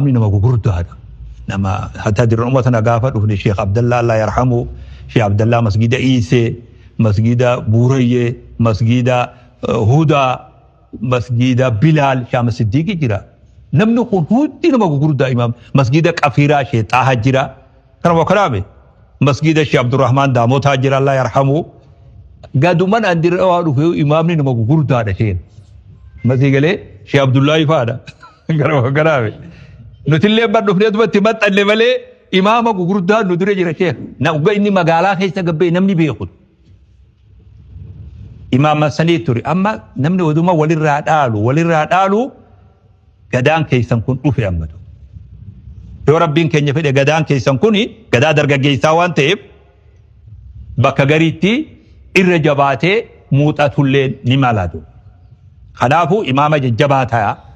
من ما قرد هذا نما حتى در أمتنا قافت وفي الشيخ عبد الله الله يرحمه شيخ عبد الله مسجد عيسى مسجد بورية مسجد هدى مسجد بلال شام الصديق جرا نمنو خود نما قرد إمام مسجد كافيرا شيخ طه جرا كلام وكلامه مسجد الشيخ عبد الرحمن داموت هاجر الله يرحمه قادوا من أندر أوارو في إمامني نما قرد هذا شيء مسجد له شيخ عبد الله يفادا كلام وكلامه نتيلي بدو فريد بتمت اللي ملء إمام غوردا ندري جرا شيخ نوجا إني مقالة هي سجبة نمني بيأخذ إمام سنيتوري أما نمني ودوما ولي رادالو قدان كيسان كون أوفي أمدو يا ربين كنيا في قدان كيسان كوني قدا درجة جيساوان تيب بكغريتي إرجباته موت أثولين نمالادو خلافو إمام جباتها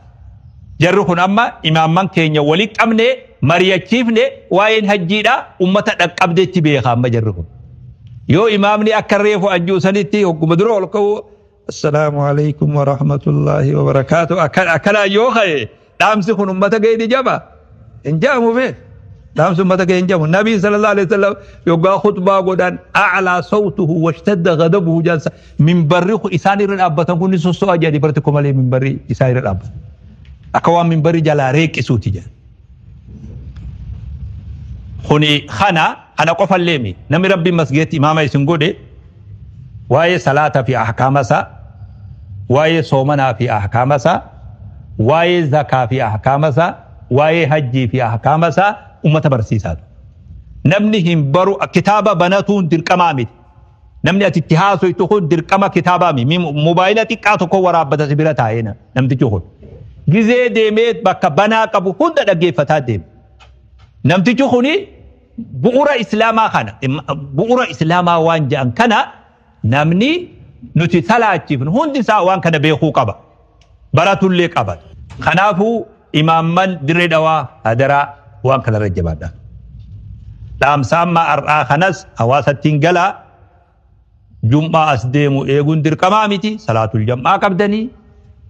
jarru kun amma imamman keenya wali qabne mariyachiifne waa'een hajjiidha ummata dhaqqabdeetti beeka amma jarru kun yoo imamni akka reefu ajjuusanitti hogguma dura ol ka'u assalaamu alaykum wa rahmatullahi wa barakaatu akkana yoo ka'e dhaamsi kun ummata ga'e jaba hin jaamu be dhaamsi ummata ga'e hin jaamu nabii sallallahu alayhi wasallam yoggaa khutbaa godhan a'laa sawtuhu washtadda ghadabuhu jalsa minbarri isaan irra dhaabbatan kun soso'a jedhi barti ko malee minbarri isaan irra dhaabbatan أكوان من بري جلا ريك إسوتي جان خوني خنا قفل ليمي نمي ربي مسجد إمام يسنجودي واي صلاة في أحكامسا واي صومنا في أحكامسا واي زكاة في أحكامسا واي حج في أحكامسا أمة برسيسات نمنهم برو كتابة بناتون دركمامي نمني اتحاسو يتخون دركما كتابامي موبايلتي كاتو ورابة سبيرتا هنا نمتي تخون gizee deemeet bakka banaa qabu hunda dhaggeeffataa deema namtichi kuni bu'uura islaamaa kana bu'uura islaamaa waan jedhan kana namni nuti salaachiifnu hundi isaa waan kana beekuu qaba baratullee qaba kanaafuu imaamman dirree dhawaa hadaraa waan kana irra jabaadha dhaamsaamma ar'aa kanas hawaasattiin galaa jum'aa as deemu eeguun dirqamaa miti salaatul jam'aa qabdanii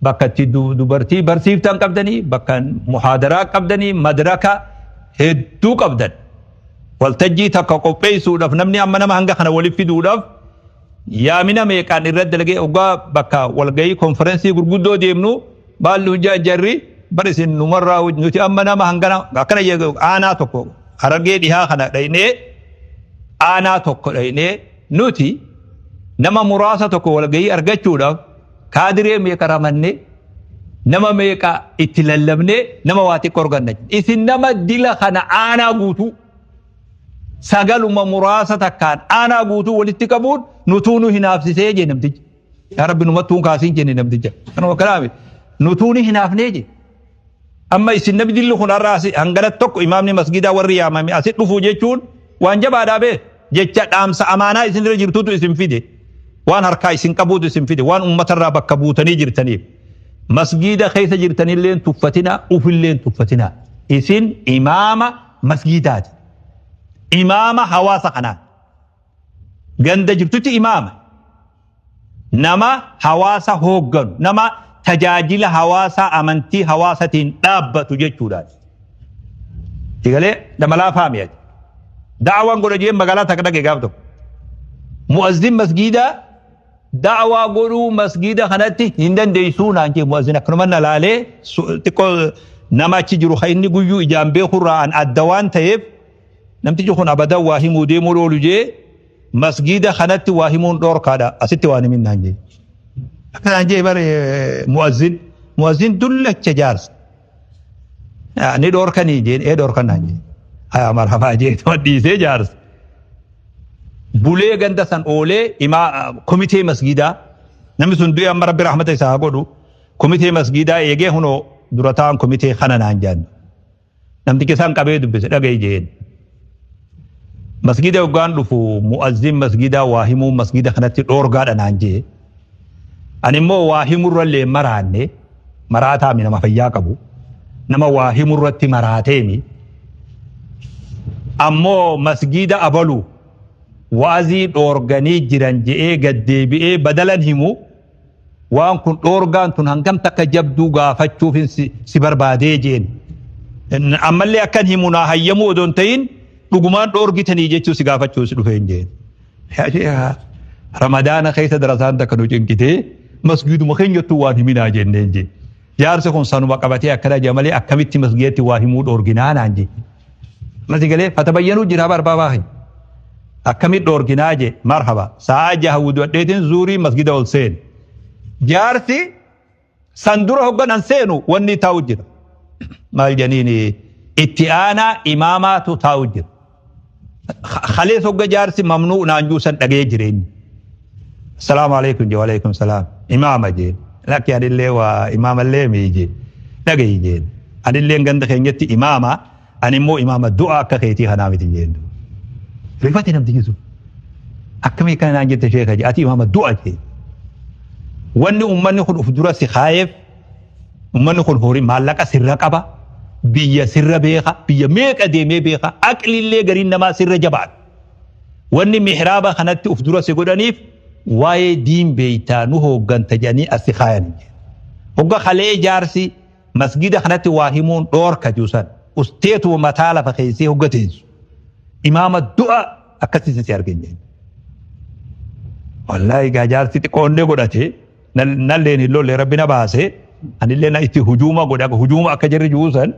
بكتي دوبرتي برسيفتان قبدني بكن محاضرات قبدني مدركة هدو قبدن والتجي تكاكوبي سودف نمني أمنا ما هنگا خنا ولي في دودف يا منا ميكان الرد لغي اوغا بكا والغي كونفرنسي غرغدو ديمنو بالو جاري برسين نمرة نوتي أمنا ما هنگا أكنا يغو آنا توكو خرقي ديها خنا ديني آنا توكو ديني نوتي نما مراسة توكو والغي أرغچو دف كادري ميكا رامني نما ميكا اتلالبني نما واتي كورغن إذن نما ديلا خانا آنا غوتو ساقل ما مراسة كان آنا غوتو والاتكابون نتونو هنافسي سيجي نمتج يا رب نمتون كاسين جيني نمتج أنا وكلامي نتوني هنافنيجي أما إذن نبي ديلو خنا راسي هنغلت توك إمامني مسجدا والرياما مي أسيط نفو جيشون وانجب آدابه جيشات أمسا أمانا إذن رجبتوتو إذن فيدي وان هركاي سنكبوت سنفيد وان أمة الرابع كبوتني جرتني مسجد خيس جرتني لين تفتنا وفي لين تفتنا إسن إمام مسجدات إمام حواس خنا جند جرتوتي إمام نما حواس هوجن نما تجاجل حواس أمنتي حواساتين دابة تجتورات تقولي لما لا فهميت دعوة نقول جيم مقالات هكذا كيف مؤذن مسجدا دعوة قولوا مسجدا خناتي هندن ديسون عنك مؤذن أكرمنا لالي تقول نما تجرو خيني قيو إجامبي خران الدوان تيب نم تجرون أبدا واهمو ديمو رولوجي مسجدا خناتي واهمون دور كادا أسيتي واني من هنجي أكنا هنجي باري مؤذن دلك تجارس يعني دور كاني جين إيه دور كان هنجي هيا مرحبا جي تودي سي جارس بولي غندا سان اولي اما كوميتي مسجدا نمي سندو يا رب رحمته يساغودو كوميتي مسجدا يجي هنو دراتان كوميتي خنان انجان نمتي كسان قبي دبس دغاي جين مسجدا وغان دفو مؤذن مسجدا واهمو مسجدا خناتي دور غادا نانجي اني مو واهمو رلي مراني مراتا من ما فيا قبو نما واهمو رتي مراتيمي امو مسجدا ابلو وازي اورغاني جيران جي غدي بي بدلن همو وان كن اورغان تن هنگم تك جبدو غافتشو في سبربادي جين ammallee akkan himunaa hayyamuu odoon ta'in dhugumaan dhoorgitanii jechuu si gaafachuu si dhufeen jeen. Ramadaana keessa darasaan takka nu cinqitee masgiiduma keenyattuu waan himinaa jenneen jee. Jaarsi kun sanuma qabatee akkana jee malee akkamitti masgiidatti waa himuu dhoorginaa naan jee. Mati galee fatabayyanuu jira barbaabaa hin. Akkamitti dhoorginaa jee marhaba sa'a jaha wuduudheetiin zuurii masgiida ol seen. Jaarsi san dura hogganan seenu wanni taa'u jira. Maal janiini itti aanaa imaamaatu taa'u jira. Khalees hogga jaarsi mamnuu naanjuu san dhagee jireenyi. Assalamu alaikum je walaikum salam. Imama je. Lakki adillee waa imamallee mii je. Dhagee je. Adillee ganda keenyatti imama animmoo imama du'a akka keetii kanaa miti jeendu. Rifati namti jisu. Akkamii kana naan jette sheekha je ati imama du'a je. Wanni ummanni kun uf dura si kaayeef ummanni kun horii maallaqa sirra qaba. Biyya sirra beeka. Biyya meeqa deemee beeka. Aqlillee gariin namaa sirra jabaadha. Wanni mihraaba kanatti uf dura si godhaniif waa'ee diin beeytaa nu hoogganta jedhanii asi kaayan. Hogga kalee jaarsi masgida kanatti waa himuun dhoorka juusan. Usteetu mataa lafa keessee hogga teessu. Imaama du'a akkasitti si argine. Wallaahi gaa jaarsi xiqqoonnee godhatee nalleen hin lolle rabbina baasee anillee na itti hujuuma godha hujuuma akka jirri juusan.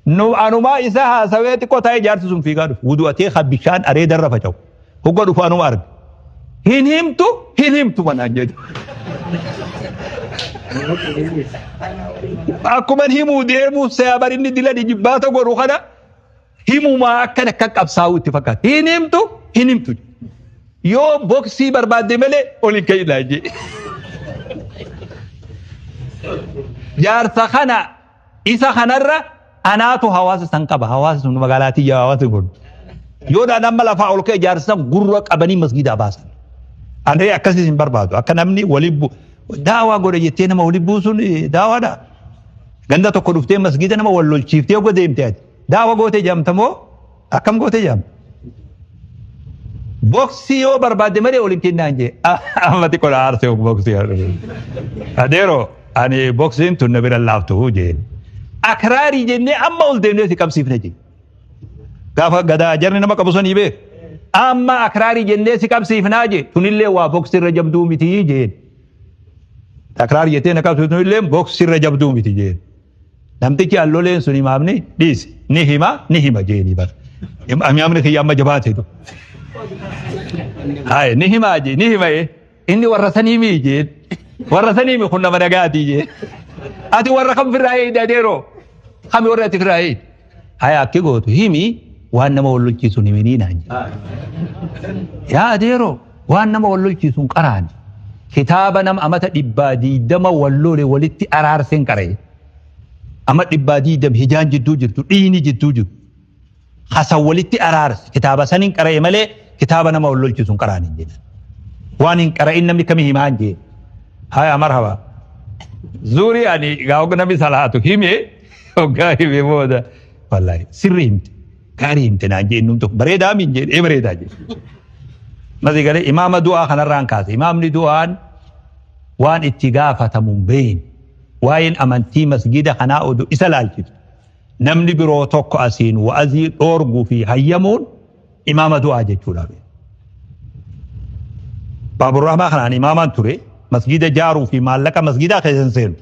Nu anumaa isa haasawee xiqqoo taa'ee jaarsi sun fiigaa dhufu. Wudu'atee bishaan areedarra faca'u. Hogga dhufu anuma arge. Hin himtu manaan jedhu. Akkuma himuu deemuu seebar inni dila jibbaata godhu kana himumaa akkan akka qabsaa'u itti fakkaata. Hin himtu. Yoo boksii barbaadde malee ol hin ka'inaa jee. Jaarsa kana isa kanarra anaatu hawaasa san qaba. Hawaasa sun magaalaatii yaa hawaasa godhu. Yoo dhaan amma lafaa ol ka'e jaarsa gurra qabanii masgiidaa baasan. Anee akkasii hin barbaadu. Akka namni waliin daawaa godhe jettee nama waliin buusuun daawaadha. Ganda tokko dhuftee masgiida nama wal lolchiiftee hogga deemtee ati. Daawaa gootee jaamta moo akkam gootee jaamta? Boksii yoo barbaadde malee waliin kennaan jee. Amma xiqqoo na aarsee boksii. Adeeroo ani boksiin tun na bira laaftuu jee. Akraarii jennee amma ol deemnee si qabsiifne jee. Gaafa gadaa jarni nama qabu sanii beeku. Amma akraarii jennee si qabsiifnaa je tunillee waa boksirra jabduu miti jeen. Akraarii jettee na qabsiiftu tunillee boksirra jabduu miti jeen. Namtichi alloleen sun imaamni dhiisi ni hima jeeni bar. Imaamni kiyya amma jabaate tu. Hai ni hima inni warra sanii mii jeen. Warra sanii mii kun nama nagaati jeen. Ati warra kam firraa eeyda adeeroo. Kami warra ati firraa eeyda. Hai akki gootu himi waan nama wal lolchiisuun himinii naan jedhe. Yaa adeeroo waan nama wal lolchiisuun qaraani. Kitaaba nama amata 120 wal lole walitti araarseen qaree. Ama 120 hijaan jidduu jirtu dhiini jidduu jiru. Hasan walitti araarse kitaaba saniin qaree malee kitaaba nama wal lolchiisuun qaraani jedhe. Waan hin qara'in namni kamii himaa hin jedhe. Haya marhaba. Zuurii ani gaa'oga namni salaatu himee hoggaa himee booda. Wallahi sirri himte. Gaarii himte naan jee innum tokko bareedaa min jedhee bareedaa jedhe. Mati galee imaama du'aa kanarraan kaase. Imaamni du'aan waan itti gaafatamu hin beeyin. Waa'een amantii masgida kanaa oduu isa laalchiftu. Namni biroo tokko asiin wa'azii dhoorguu fi hayyamuun imaama du'aa jechuudha. Baaburrahmaa kanaan imaamaan ture masgida jaaruu fi maallaqa masgidaa keessan seenu.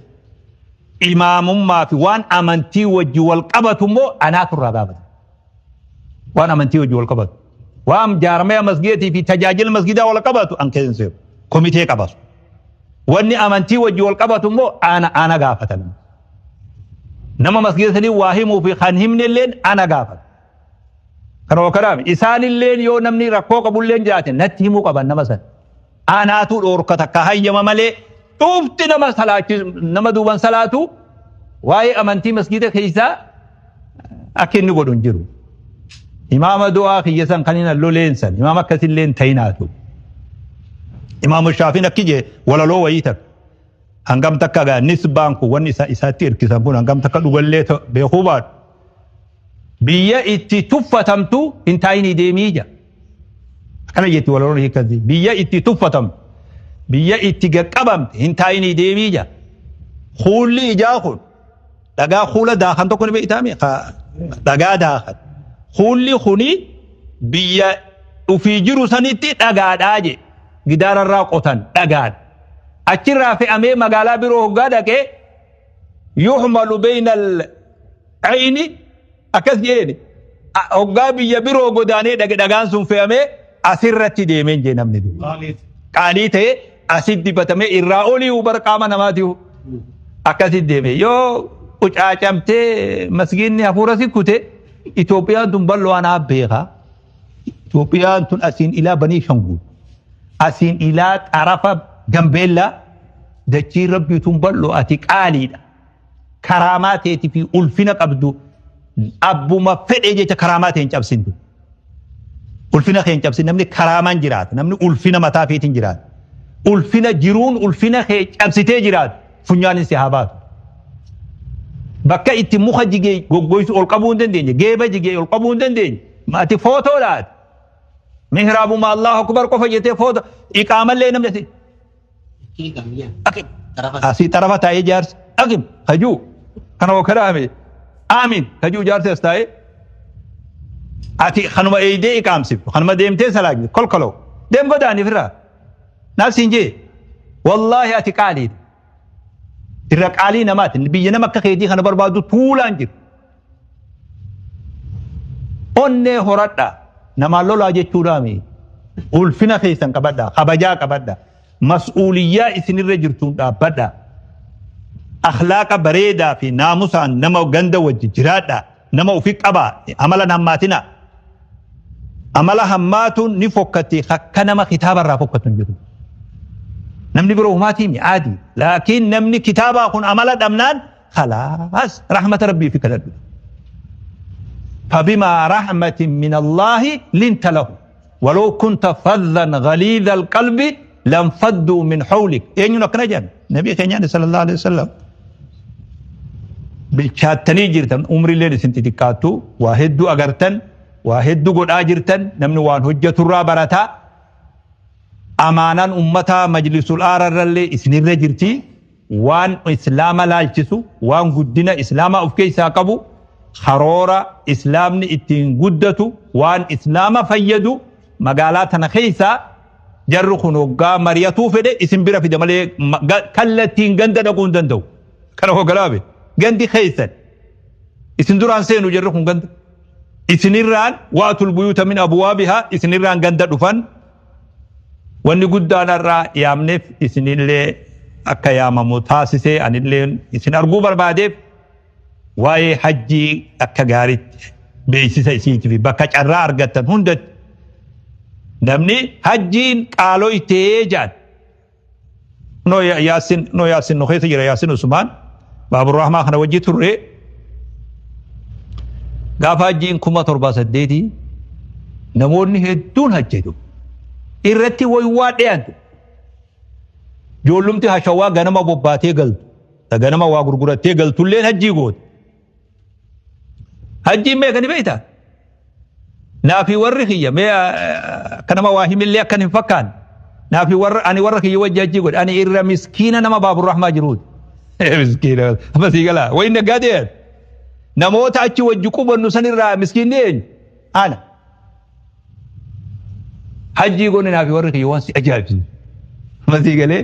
Imaamummaa fi waan amantii wajji wal qabatu immoo anaatu irraa gaafata. Waan amantii wajji wal qabatu. Waan jaarmaya masgidatii fi tajaajila masgidaa wal qabatu an keessan seenu. Komitee qabasu. Wanni amantii wajji wal qabatu immoo ana gaafatan. Nama masgida sanii waa himuu fi kan himne illeen ana gaafata. Kanoo karaami isaan illeen yoo namni rakkoo qabu illeen jiraate natti himuu qaban nama sana. Anaatu dhoorkata akka hayyama malee dhufti nama duuban salaatu waa'ee amantii masgida keessaa akka inni godhu hin jiru. Imaama du'aa kiyyasan kan hin loleensan imaama akkasilleen ta'inaatu. Imaamu Shaafiin akki jee walaloo wayii takka. Hangam takka gaa nisbaan kun wanni isaatti hirkisan kun hangam takka dhugallee beekuu baadhu. Biyya itti tuffatamtu hin taa'inii deemii jira. Akkana jetti walaloon hiikkatti. Biyya itti tuffatamtu. Biyya itti gaqqabamte hin taa'inii deemii jira. Huulli ijaa kun dhagaa kuula daakan tokko ni beeytaame dhagaa daakan kuulli kuni biyya dhufii jiru sanitti dhagaadhaa je gidaararraa qotan dhagaan achirraa fe'amee magaalaa biroo hoggaa dhaqee yuhmalu bayna al-ayni akkas jeeni hoggaa biyya biroo godaanee dhaqe dhagaan sun fe'amee asirratti deemeen jee namni qaalii ta'e asit dibatamee irraa olii barqaama namaatiif akkasit deeme yoo ucaacamtee masgiinni hafuura sikkute Itoophiyaan tun bal'oo anaa beekaa Itoophiyaan tun asiin ilaa banii Shangul asiin ilaa xarafa Gambeellaa dachii rabbii tun bal'oo ati qaaliidha karaamaa teetii fi ulfina qabdu abbuma fedhee jecha karaamaa ta'e hin cabsintu ulfina kee hin cabsin namni karaamaan jiraata namni ulfina mataa feetiin jiraata ulfina jiruun ulfina kee cabsitee jiraata funyaanin si haa baatu bakka itti muka jigee goggoysu ol qabuu hin dandeenye geeba jigee ol qabuu hin dandeenye ati footoodhaat mihraabuma Allahu akbar qofa jettee footoo iqaamallee namni asii xarafa taa'ee jaarsa aqim hajuu kana wakalaame aamin hajuu jaarsa as taa'ee ati kanuma eeyidee iqaamsiftu kanuma deemtee salaagde kolkoloo deem godaaniif irraa nafsiin jee wallaahi ati qaaliidha irra qaalii namaati biyya nama akka keetii kana barbaadu tuulaan jiru onnee horadha namaan lolaa jechuudhaami ulfina keessan qabadha kabajaa qabadha mas'uuliyyaa isinirra jirtuun dhaabbadha akhlaaqa bareedaa fi naamusaan nama ganda wajji jiraadha nama ufi qabaa amala hammaatina amala hammaatuun ni fokkatti akka nama kitaabarraa fokkatu jiru namni biroo humaatii mi'aadii laakiin namni kitaabaa kun amala dhabnaan khalaas rahmata rabbii fi kadhadhu فبما رحمة من الله لنت له ولو كنت فظا غليظ القلب لانفضوا من حولك أين نكنجان نبي كنيان صلى الله عليه وسلم بالشاتني جرتن عمر الليل سنتيكاتو واحد أجرتن واحد قد أجرتن نمن وان حجة الرابرتا أمانا أمتا مجلس الآرر اللي إسنير جرتي وان إسلام لالتسو وان قدنا إسلام أفكي ساقبو خرورة إسلامني إتين قدتو وان إسلام فيدو مقالاتنا خيسا جرخو نوغا مرياتو فده اسم برا في دمالي كالتين غندا نقون دندو كانوا هو قلابي غندي خيسا اسم دران سينو جرخو غندا اسنيران واتوا البيوت من أبوابها اسنيران غندا دفن واني قدانا را يامنف اسنيلي أكا ياما متاسسي أن اللي اسن أرقو بربادف واي حجي أكا غارت بيسيسا اسيتي في بكا چرا أرغتن هندت نمني حجين قالوا يتيجان نو ياسين نو خيث جرى ياسين عثمان باب الرحمة خنا وجي ترى غاف حجين كما تربا سديتي نموني هدون حجيدو irratti waywaa dhiyaantu joollumti hashawaa ganama bobbaatee galtu ganama waa gurgurattee galtulleen hajjii goote hajjiin meeqa ni beeyta naafi warri kiyya mee kanama waa himillee akkan hin fakkaan naafi warra ani warra kiyya wajji hajjii godhe ani irra miskiina nama baabur rahmaa jiruuti miskiina amasii galaa wayi naggaadeen namoota achi wajji qubannu sanirraa miskiinni eenyu ana hajji goone naafi warri kiyya waan si ajaa'ibsiisu amasii galee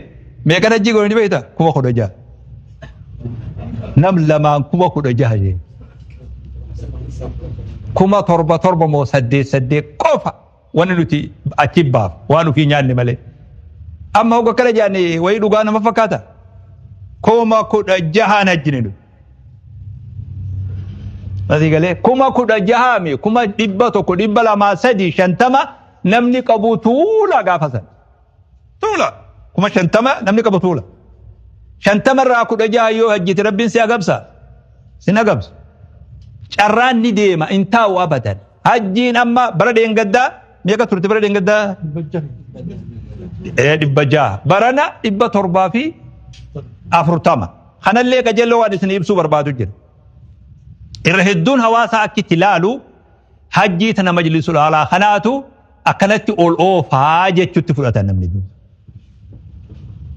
meeqan hajji goone ni beeyta 16,000 nam lamaan 16,000 jee 17,000 moo 8 qofa wanni nuti achi baaf waan ofii nyaanne malee amma hogga kana jaanne wayi dhugaa nama fakkaata 16,000 hajjine nu amasii galee 16,000 mi 100 100 200 50 namni qabu tuula gaafasan tuula 50 namni qabu tuula 50 irraa 16 yoo hajjite rabbiin si agabsa sin agabsa carraan ni deema intaa'u abadan hajjiin amma bara deengaddaa meeqa turte bara deengaddaa 600 barana 740 kanallee qajeeloo waan isin ibsuu barbaadu jira irra hedduun hawaasa akkitti ilaalu hajjii tana majlisul alaa kanaatu akkanatti ol oofaa jechuutti fudhatan namni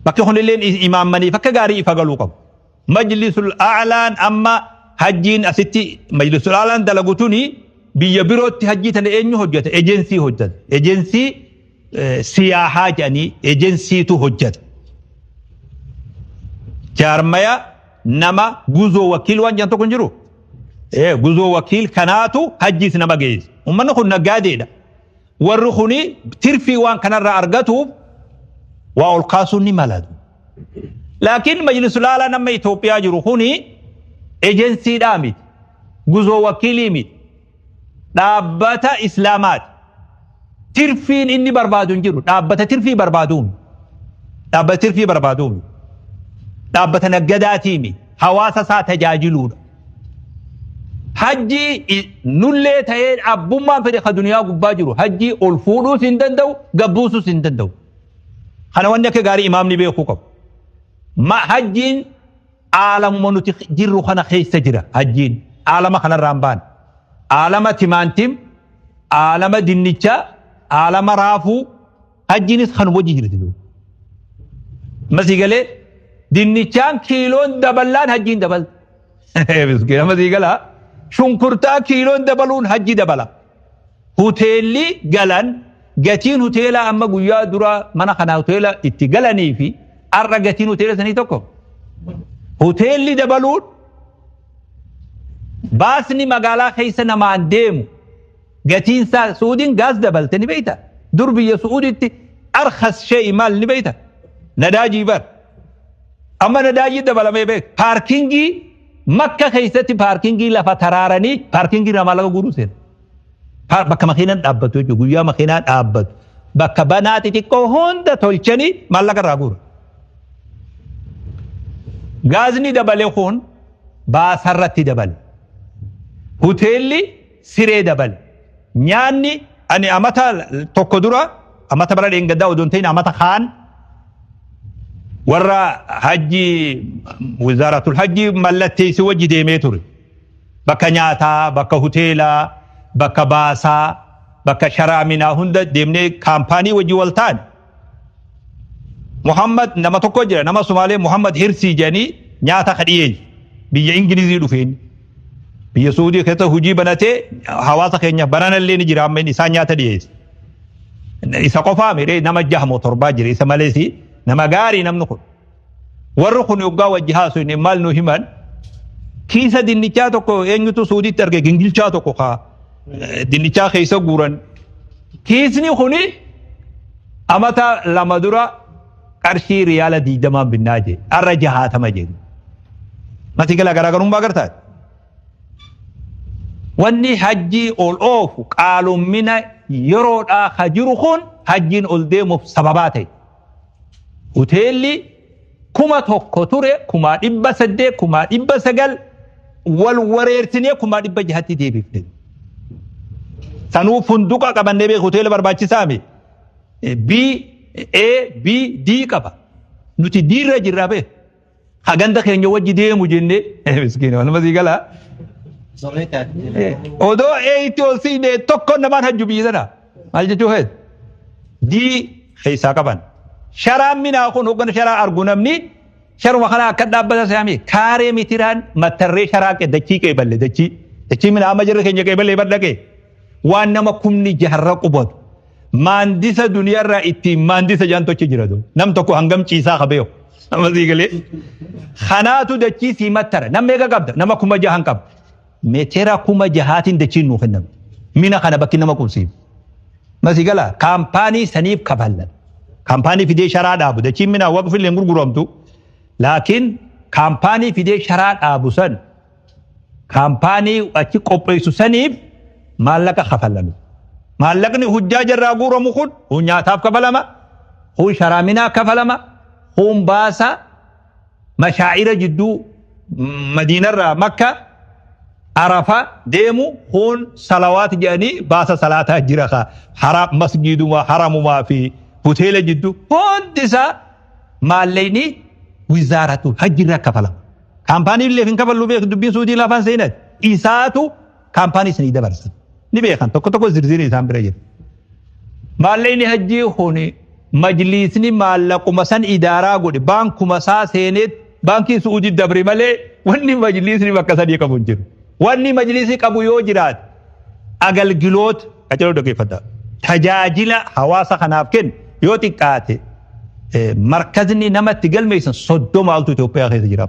bakki hunilleen imaammaniif akka gaarii ifa galuu qabu majlisul a'laan amma hajjiin asitti majlisul a'laan dalagutuni biyya birootti hajjii tana eenyu hojjeta ejensii hojjeta ejensii siyaahaa jedhanii ejensiitu hojjeta jaarmaya nama guzoo wakiil waan jedhan tokko hin jiru guzoo wakiil kanaatu hajjiis nama geessa ummanni kun naggaadeedha warri kuni tirfii waan kanarraa argatuuf waa ol kaasuun ni malatu laakiin majlisul a'laa nama Itoophiyaa jiru kuni ejensiidhaa miti guzoo wakiilii miti dhaabbata islaamaati tirfiin inni barbaadu hin jiru dhaabbata tirfii barbaaduun dhaabbata naggadaatii hawaasa isaa tajaajiluudha hajji nullee ta'ee abbummaan fedhe ka duniyaa gubbaa jiru hajji ol fuudhuus hin danda'u gabbuusus hin danda'u kana wanni akka gaarii imaamni beekuu qabu hajjiin aalamuma nuti jirru kana keessa jira hajjiin aalama kanarraan baan aalama timaantim aalama dinnichaa aalama raafuu hajjiinis kan wajji jirti masii galee dinnichaan kiiloon dabalaan hajjiin dabal biskina masii galaa shunkurtaa kiiloon dabaluun hajji dabala hoteelli galan gatiin hoteelaa amma guyyaa dura mana kana hoteela itti galanii fi arra gatiin hoteela sanii tokko hoteelli dabaluun baasni magaalaa keessa namaan deemu gatiin isaa Suudiin gaas dabalte ni beeyta dur biyya Suuditti arkhas shay'i maal ni beeyta nadaajii bar amma nadaajii dabalamee beek paarkingii makka keessatti paarkingii lafa taraaranii paarkingii namaa laga guruu seen bakka makiinaan dhaabbatu jechuudha guyyaa makiinaan dhaabbatu bakka banaa xixiqqoo hunda tolchanii maallaqa irraa guru gaazni dabale kun baasarratti dabale hoteelli siree dabale nyaanni ani amata tokko dura amata bara dheengaddaa odoon ta'in amata kaan warra hajji wizaaratul hajji mallatteessi wajji deemee ture bakka nyaataa bakka hoteelaa bakka baasaa bakka sharaaminaa hunda deemnee kaampaanii wajji wal ta'an Muhammad nama tokko jira nama Somaalee Muhammad Hirsii jedhanii nyaata kadhiyee biyya Ingilizii dhufeen biyya Suudii keessa hojii banatee hawaasa keenya bananallee ni jira amma isaan nyaata dhiyeesse isa qofaa miree nama 6 moo 7 jira isa malees nama gaarii namni kun warri kun yoggaa wajji haasofne maal nu himan kiisa dinnichaa tokko eenyutu Suudiitti arge gingilchaa tokko kaa dinnichaa keessa guuran kiisni kuni amata lama dura qarshii riyaala 20 binnaa jee arra 60 jee mati gala garaagarummaa gartaa wanni hajjii ol oofu qaalummina yeroodhaa ka jiru kun hajjiin ol deemuuf sababaa ta'e hoteelli 1,000 ture 800 900 wal wareersinee 600 deebifne sanuu funduqa qabannee beeku hoteela barbaachisaa mi B A B D qaba nuti D irra jirra bee haganda keenya wajji deemu jennee miskiina waluma sii galaa odoo eeyti ol siine tokko namaan hajju biyya sana maal jechuu heet D keessaa qaban sharaan minaa kun hoggana sharaa argu namni sharuma kana akka dhaabbata saami kaaree mitiraan mattarree sharaa dachii qeeballe dachii minaa amma jirra keenya qeeballe badhaqee waan nama 6,000 qubatu maandisa duniyaarraa ittiin maandisa jaantochi jira nam tokko hangam ciisaa qabeeyo nama siigalee kanaatu dachii sii mattara nam meeqa qabda nama 6,000 qabda meetera 6,000 dachiin nuuf kenname mina kana bakki nama qubsiif masigala kaampaanii saniif kafallan kaampaanii fidee sharaa dhaabu dachiin mina waqfi illee gurguramtu laakiin kaampaanii fidee sharaa dhaabu san kaampaanii achi qopheessu saniif maallaqa kafallan maallaqni hujjaa jarraa guuramu kun nyaataaf kafalama kun sharaaminaa kafalama kun baasa mashaa'ira jidduu madiinarraa makka arafa deemu kun salawaat jedhanii baasa salaataa jira ka haram masjiiduma haramumaa fi hoteela jidduu hundisaa maallayni wizaaratul hajjirra kafalama kaampaanii illee hin kafallu beeku dubbiin Suudii lafaan seenat isaatu kaampaanii sanii dabarsa ni beekan tokko zirziri isaan bira jira maallayni hajjii kun majliisni maallaquma san idaaraa godhe baankuma isaa seeneet baankii Suudii dabre malee wanni majlisni bakka sadii qabu hin jiru. Wanni majlisni qabu yoo jiraate agalgiloota qacaroo dhaggeeffata. Tajaajila hawaasa kanaaf kennu yoo xiqqaate markazni namatti galmeessan 30 altu Itoophiyaa keessa jira.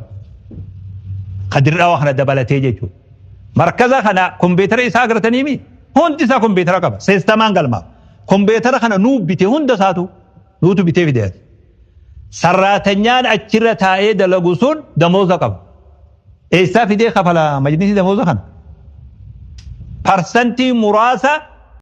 Qadirraa kana dabalatee jechuudha. Markaza kana kompiitara isaa agartanii mi? Hundi isaa kompiitara qaba. Seestamaan galmaa. Kompiitara kana nuu bite hunda isaatu nuutu bitee fideeti. Sarraatanyaan achirra taa'ee dalagu sun damooza qaba. Eessaa fidee kafala majlisni damooza kana? Parsantii muraasa